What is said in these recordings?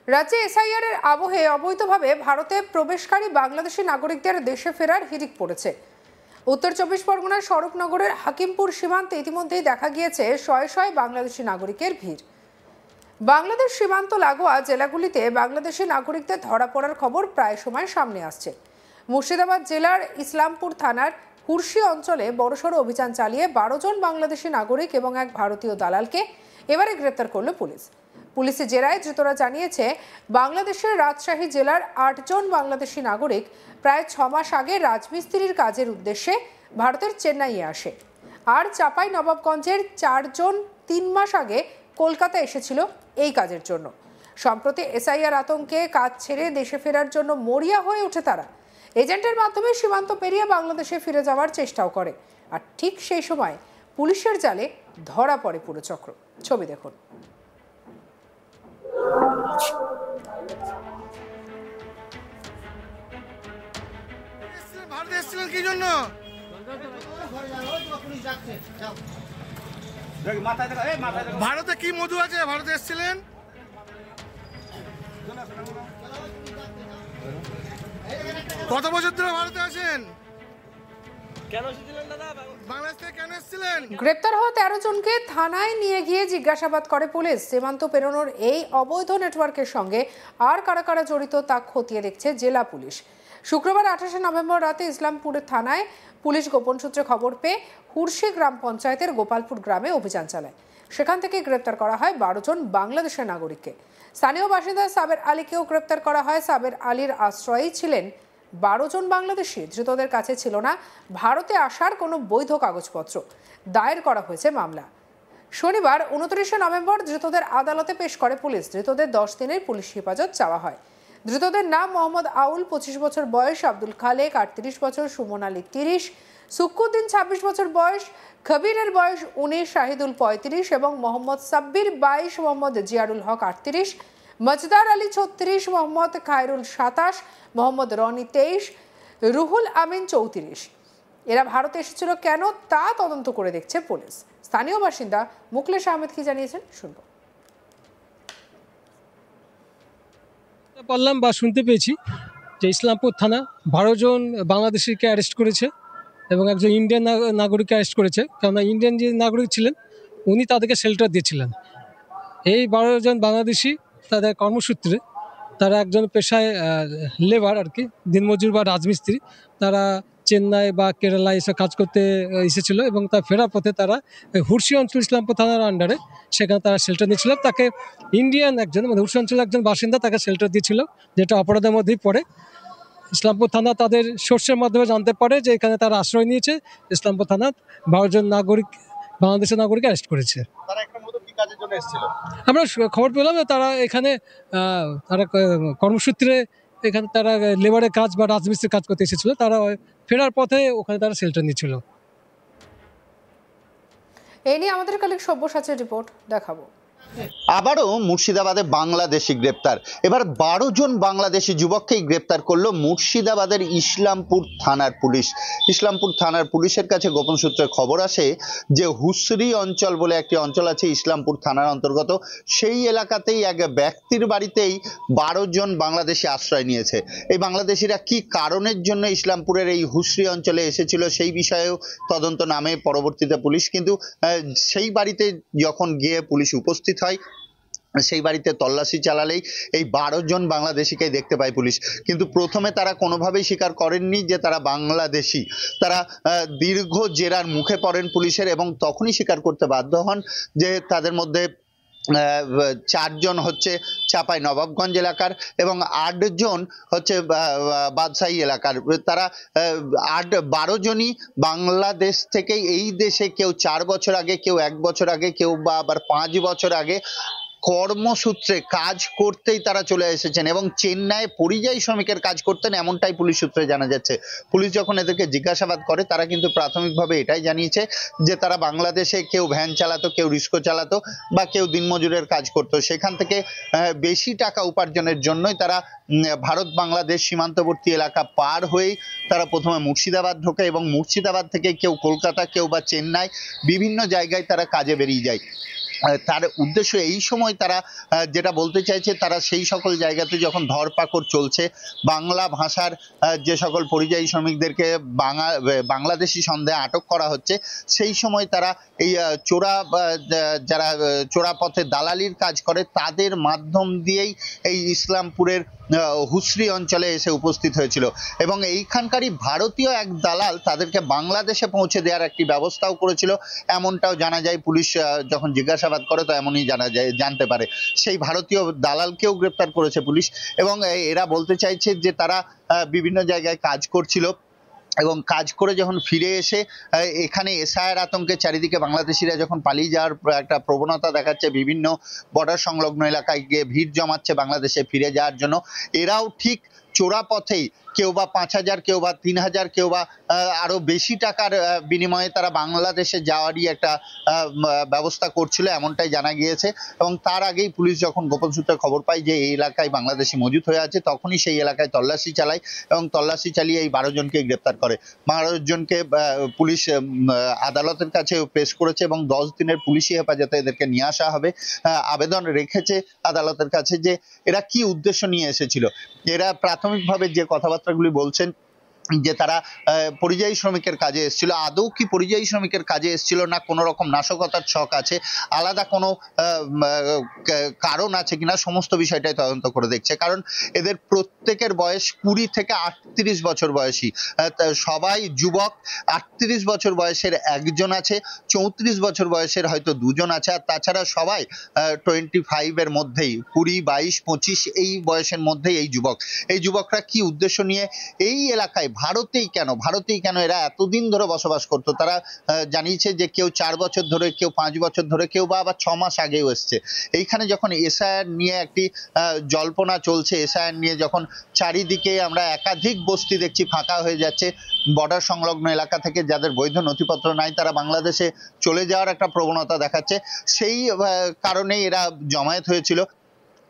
রাজ্যে এসআইআর এর আবহে অবৈধভাবে ভারতে প্রবেশকারী বাংলাদেশি নাগরিকদের দেশে ফেরার হিড়িক পড়েছে। উত্তর 24 পরগনার স্বরূপনগরের হাকিমপুর সীমান্তে ইতিমধ্যেই দেখা গিয়েছে শয়ে শয়ে বাংলাদেশি নাগরিকের ভিড়। বাংলাদেশ সীমান্ত লাগোয়া জেলাগুলিতে বাংলাদেশি নাগরিকদের ধরা পড়ার খবর প্রায় সময় সামনে আসছে। মুর্শিদাবাদ জেলার ইসলামপুর থানার হুরশি অঞ্চলে বড়সড় অভিযান চালিয়ে 12 জন বাংলাদেশি নাগরিক এবং এক ভারতীয় দালালকে এবারে গ্রেপ্তার করল পুলিশ। পুলিশি জেরায় ধৃতরা জানিয়েছে, বাংলাদেশের রাজশাহী জেলার 8 জন বাংলাদেশি নাগরিক প্রায় 6 মাস আগে রাজমিস্ত্রির কাজের উদ্দেশ্যে ভারতের চেন্নাইয়ে আসে, আর চাঁপাই নবাবগঞ্জের 4 জন 3 মাস আগে কলকাতা এসেছিল এই কাজের জন্য। সম্প্রতি এসআইআর আতঙ্কে কাজ ছেড়ে দেশে ফেরার জন্য মরিয়া হয়ে ওঠে তারা। এজেন্টের মাধ্যমে সীমান্ত পেরিয়ে বাংলাদেশে ফিরে যাওয়ার চেষ্টাও করে, আর ঠিক সেই সময় পুলিশের জালে ধরা পড়ে পুরো চক্র। ছবি দেখুন। ভারতে কি মধু আছে? ভারতে এসেছিলেন? কত বছর ধরে ভারতে আছেন? বাংলাদেশ থেকে কেন এসেছিলেন? গ্রেপ্তার হওয়া 13 জনকে থানায় নিয়ে গিয়ে জিজ্ঞাসাবাদ করে পুলিশ। সীমান্ত পেরোনোর এই অবৈধ নেটওয়ার্কের সঙ্গে আর কারা কারা জড়িত তা খতিয়ে দেখছে জেলা পুলিশ। শুক্রবার 28 নভেম্বর রাতে ইসলামপুরের থানায় পুলিশ গোপন সূত্রে খবর পেয়ে হুরশি গ্রাম পঞ্চায়েতের গোপালপুর গ্রামে অভিযান চালায়। সেখান থেকে গ্রেপ্তার করা হয় 12 জন বাংলাদেশের নাগরিককে। স্থানীয় বাসিন্দা সাবের আলীকেও গ্রেপ্তার করা হয়। সাবের আলীর আশ্রয়েই ছিলেন 12 জন বাংলাদেশি। ধৃতদের কাছে ছিল না ভারতে আসার কোনো বৈধ কাগজপত্র। দায়ের করা হয়েছে মামলা। শনিবার 29 নভেম্বর ধৃতদের আদালতে পেশ করে পুলিশ। ধৃতদের 10 দিনের পুলিশ হেফাজত চাওয়া হয়। ধৃতদের নাম মোহাম্মদ আউল 25 বছর বয়স, আব্দুল খালেক 38 বছর, সুমন আলী 30, সুকুদ্দিন 26 বছর বয়স, কবিরের বয়স 19, শাহিদুল 35 এবং মোহাম্মদ সাব্বির 22, মোহাম্মদ জিয়ারুল হক 38, মজদার আলী 36, মোহাম্মদ খায়রুল 27, মোহাম্মদ রনি 23, রুহুল আমিন 34। এরা ভারতে এসেছিল কেন তা তদন্ত করে দেখছে পুলিশ। স্থানীয় বাসিন্দা মুকলেশ আহমেদ কি জানিয়েছেন শুনব। বললাম বা শুনতে পেয়েছি যে ইসলামপুর থানা 12 জন বাংলাদেশিকে অ্যারেস্ট করেছে এবং একজন ইন্ডিয়ান নাগরিককে অ্যারেস্ট করেছে। কেননা ইন্ডিয়ান যে নাগরিক ছিলেন উনি তাদেরকে শেল্টার দিয়েছিলেন। এই 12 জন বাংলাদেশি তাদের কর্মসূত্রে, তারা একজন পেশায় লেবার আর কি, দিনমজুর বা রাজমিস্ত্রি, তারা চেন্নাই বা কেরালা এসব কাজ করতে এসেছিল এবং তার ফেরার পথে তারা হুরশি অঞ্চল ইসলামপুর থানার আন্ডারে সেখানে তারা শেল্টার নিয়েছিল। তাকে ইন্ডিয়ান একজন মানে হুরশি অঞ্চলের একজন বাসিন্দা তাকে শেল্টার দিয়েছিল, যেটা অপরাধের মধ্যেই পড়ে। ইসলামপুর থানা তাদের সোর্সের মাধ্যমে জানতে পারে যে এখানে তারা আশ্রয় নিয়েছে। ইসলামপুর থানা 12 জন নাগরিক, বাংলাদেশের নাগরিক অ্যারেস্ট করেছে। আমরা খবর পেলাম যে তারা এখানে তারা কর্মসূত্রে এখানে তারা লেবারের কাজ বা রাজমিস্ত্রির কাজ করতে এসেছিল। তারা ফেরার পথে ওখানে তারা শেল্টার নিয়েছিল। এই নিয়ে আমাদের কালিক সব্যসাচীর রিপোর্ট দেখাবো। আবারও মুর্শিদাবাদে বাংলাদেশি গ্রেপ্তার। এবার 12 জন বাংলাদেশি যুবককেই গ্রেপ্তার করলো মুর্শিদাবাদের ইসলামপুর থানার পুলিশ। ইসলামপুর থানার পুলিশের কাছে গোপন সূত্রে খবর আসে যে হুসরি অঞ্চল বলে একটি অঞ্চল আছে ইসলামপুর থানার অন্তর্গত, সেই এলাকাতেই এক ব্যক্তির বাড়িতেই 12 জন বাংলাদেশি আশ্রয় নিয়েছে। এই বাংলাদেশিরা কি কারণের জন্য ইসলামপুরের এই হুসরি অঞ্চলে এসেছিল সেই বিষয়েও তদন্ত নামে পরবর্তীতে পুলিশ, কিন্তু সেই বাড়িতে যখন গিয়ে পুলিশ উপস্থিত হয় সেই বাড়িতে তল্লাশি চালালেই এই 12 জন বাংলাদেশিকে দেখতে পায় পুলিশ। কিন্তু প্রথমে তারা কোনোভাবেই স্বীকার করেননি যে তারা বাংলাদেশি। তারা দীর্ঘ জেরার মুখে পড়েন পুলিশের এবং তখনই স্বীকার করতে বাধ্য হন যে তাদের মধ্যে 4 জন হচ্ছে চাঁপাই নবাবগঞ্জ এলাকার এবং 8 জন হচ্ছে বাদশাহী এলাকার। তারা 12 জনই বাংলাদেশ থেকে এই দেশে কেউ 4 বছর আগে, কেউ 1 বছর আগে, কেউ বা আবার 5 বছর আগে কর্মসূত্রে কাজ করতেই তারা চলে এসেছেন এবং চেন্নাই পরিযায়ী শ্রমিকের কাজ করতেন, এমনটাই পুলিশ সূত্রে জানা যাচ্ছে। পুলিশ যখন এদেরকে জিজ্ঞাসাবাদ করে তারা কিন্তু প্রাথমিকভাবে এটাই জানিয়েছে যে তারা বাংলাদেশে কেউ ভ্যান চালাতো, কেউ রিস্কো চালাতো বা কেউ দিনমজুরের কাজ করতো। সেখান থেকে বেশি টাকা উপার্জনের জন্যই তারা ভারত বাংলাদেশ সীমান্তবর্তী এলাকা পার হয়েই তারা প্রথমে মুর্শিদাবাদ ঢোকে এবং মুর্শিদাবাদ থেকে কেউ কলকাতা, কেউ বা চেন্নাই, বিভিন্ন জায়গায় তারা কাজে বেরিয়ে যায়। তার উদ্দেশ্য এই সময় তারা যেটা বলতে চাইছে, তারা সেই সকল জায়গাতে যখন ধরপাকড় চলছে, বাংলা ভাষার যে সকল পরিযায়ী শ্রমিকদেরকে বাংলাদেশি সন্দেহে আটক করা হচ্ছে, সেই সময় তারা এই যারা চোরা পথে দালালির কাজ করে তাদের মাধ্যম দিয়েই এই ইসলামপুরের হুসরি অঞ্চলে এসে উপস্থিত হয়েছিল এবং এইখানকারই ভারতীয় এক দালাল তাদেরকে বাংলাদেশে পৌঁছে দেওয়ার একটি ব্যবস্থাও করেছিল, এমনটাও জানা যায়। পুলিশ যখন জিজ্ঞাসাবাদ করে তো এমনই জানতে পারে। সেই ভারতীয় দালালকেও গ্রেপ্তার করেছে পুলিশ এবং এরা বলতে চাইছে যে তারা বিভিন্ন জায়গায় কাজ করছিল এবং কাজ করে যখন ফিরে এসে এখানে এসআইআর আতঙ্কে চারিদিকে বাংলাদেশিরা যখন পালিয়ে যাওয়ার একটা প্রবণতা দেখাচ্ছে, বিভিন্ন বর্ডার সংলগ্ন এলাকায় গিয়ে ভিড় জমাচ্ছে বাংলাদেশে ফিরে যাওয়ার জন্য, এরাও ঠিক চোরা পথেই কেউ বা 5,000, কেউ বা 3,000, কেউ বা আরো বেশি টাকার বিনিময়ে তারা বাংলাদেশে যাওয়ারই একটা ব্যবস্থা করছিল, এমনটাই জানা গিয়েছে। এবং তার আগেই পুলিশ যখন গোপন সূত্রে খবর পায় যে এই এলাকায় বাংলাদেশি মজুত হয়ে আছে, তখনই সেই এলাকায় তল্লাশি চালায় এবং তল্লাশি চালিয়ে এই 12 জনকে গ্রেপ্তার করে। 12 জনকে পুলিশ আদালতের কাছে পেশ করেছে এবং 10 দিনের পুলিশি হেফাজতে এদেরকে নিয়ে আসা হবে। আবেদন রেখেছে আদালতের কাছে যে এরা কি উদ্দেশ্য নিয়ে এসেছিল। এরা প্রাথমিকভাবে যে কথাবার্তাগুলি বলছেন যে তারা পরিযায়ী শ্রমিকের কাজে এসেছিল, আদৌ কি পরিযায়ী শ্রমিকের কাজে এসেছিল না কোনো রকম নাশকতার ছক আছে, আলাদা কোনো কারণ আছে কিনা, সমস্ত বিষয়টাই তদন্ত করে দেখছে। কারণ এদের প্রত্যেকের বয়স 20 থেকে 38 বছর বয়সী, সবাই যুবক। 38 বছর বয়সের একজন আছে, 34 বছর বয়সের হয়তো 2 জন আছে, আর তাছাড়া সবাই 25 এর মধ্যেই, 20, 22, 25 এই বয়সের মধ্যেই এই যুবক। এই যুবকরা কি উদ্দেশ্য নিয়ে এই এলাকায় ভারতেই কেন এরা এতদিন ধরে বসবাস করতো? তারা জানিয়েছে যে কেউ 4 বছর ধরে, কেউ 5 বছর ধরে, কেউ বা আবার 6 মাস আগেও এসছে। এইখানে যখন এসআইআর নিয়ে একটি জল্পনা চলছে, এসআইআর নিয়ে যখন চারিদিকে আমরা একাধিক বস্তি দেখছি ফাঁকা হয়ে যাচ্ছে, বর্ডার সংলগ্ন এলাকা থেকে যাদের বৈধ নথিপত্র নাই তারা বাংলাদেশে চলে যাওয়ার একটা প্রবণতা দেখাচ্ছে, সেই কারণেই এরা জমায়েত হয়েছিল।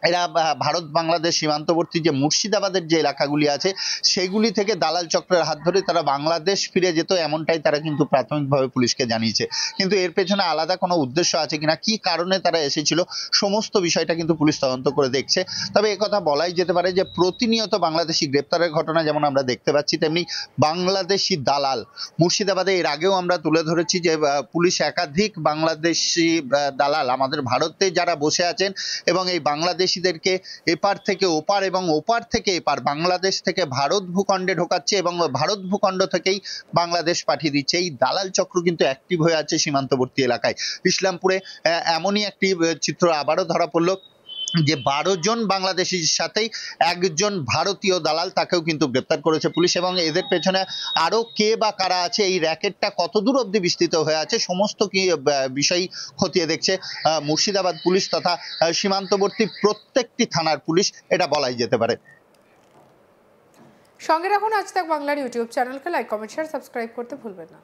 এরা ভারত বাংলাদেশ সীমান্তবর্তী যে মুর্শিদাবাদের যে এলাকাগুলি আছে সেগুলি থেকে দালাল চক্রের হাত ধরে তারা বাংলাদেশ ফিরে যেত, এমনটাই তারা কিন্তু প্রাথমিকভাবে পুলিশকে জানিয়েছে। কিন্তু এর পেছনে আলাদা কোনো উদ্দেশ্য আছে কিনা, কি কারণে তারা এসেছিল, সমস্ত বিষয়টা কিন্তু পুলিশ তদন্ত করে দেখছে। তবে একথা বলাই যেতে পারে যে প্রতিনিয়ত বাংলাদেশি গ্রেপ্তারের ঘটনা যেমন আমরা দেখতে পাচ্ছি, তেমনি বাংলাদেশি দালাল মুর্শিদাবাদে এর আগেও আমরা তুলে ধরেছি যে পুলিশ একাধিক বাংলাদেশি দালাল আমাদের ভারতে যারা বসে আছেন এবং এই বাংলাদেশ দেশিদেরকে এপার থেকে ওপার এবং ওপার থেকে এপার বাংলাদেশ থেকে ভারত ভূখণ্ডে ঢোকাচ্ছে এবং ভারত ভূখণ্ড থেকেই বাংলাদেশ পাঠিয়ে দিচ্ছে। এই দালাল চক্র কিন্তু অ্যাক্টিভ হয়ে আছে সীমান্তবর্তী এলাকায়। ইসলামপুরে এমনই একটি চিত্র আবারও ধরা পড়লো যে 12 জন বাংলাদেশির সাথেই একজন ভারতীয় দালাল, তাকেও কিন্তু গ্রেপ্তার করেছে পুলিশ এবং এদের পেছনে আরো কে বা কারা আছে, এই র্যাকেটটা কতদূর অবধি বিস্তৃত হয়ে আছে, সমস্ত কি বিষয় খতিয়ে দেখছে মুর্শিদাবাদ পুলিশ তথা সীমান্তবর্তী প্রত্যেকটি থানার পুলিশ, এটা বলাই যেতে পারে। সঙ্গে রাখুন আজ তাক বাংলার ইউটিউব চ্যানেলকে, লাইক, কমেন্ট, শেয়ার, সাবস্ক্রাইব করতে ভুলবেন না।